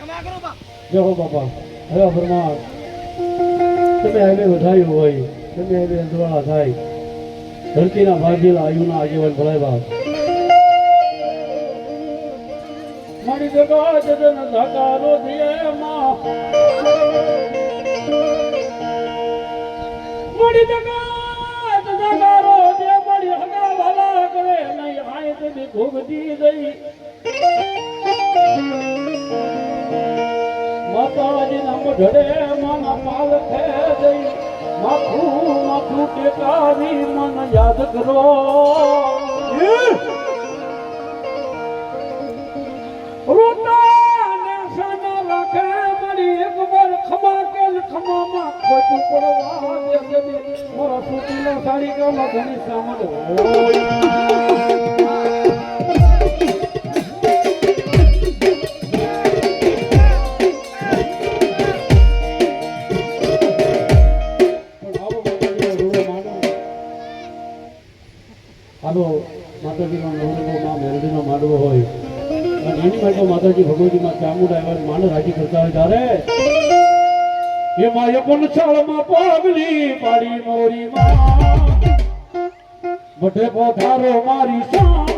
જો બાપા હવે ફરમાન તમે હવે વધાયું હોય તમે હવે અંધવાળા થાય ધરતીના ભાગેલા આયુના આગેવાન ભલાઈ મારી જગા જન ધકારો દિયે માં મારી જગા ધકારો દે મારી હગા વાલા કરે નહીં આય તે ભોગતી ગઈ માતાજી નામ ઢડે માના પાલ ખે ગઈ માથું ટેકાવી મન યાદ કરો રોટા ને સાના રાખે મારી એક વાર ખમા કેલ ખમામાં ખોટું પડવા દે મારા સુતીલા સાડી ગામાં ઘણી સામડ હોય માતાજીનો નવરંગો મેલડીનો માંડવો હોય અને એની માટે માતાજી ભગવતીમાં ચામુંડા એવા માનો રાજી કરતા હોય ત્યારે એમાં પણ છાળમાં પગલી પાડી મોરી માં બઢે પોથારો મારી સાંગમાં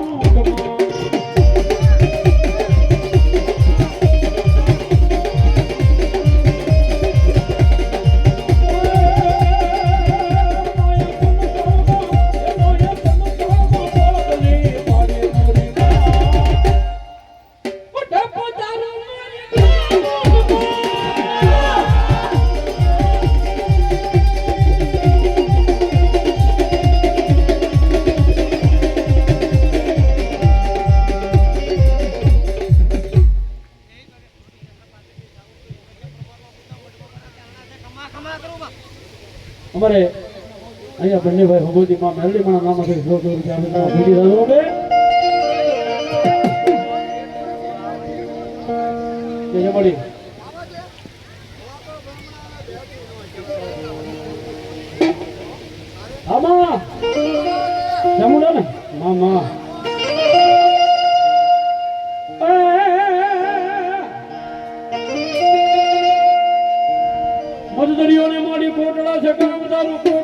અમારે અહીંયા બંને ભાઈ ભગવતીમાં મેલડી માના નામ છે 100 રૂપિયા ભેટી રહ્યો છે એ મળી આમાં જમુડા ને મામા મજદરીઓને મારી પોટડા છે કામ તારું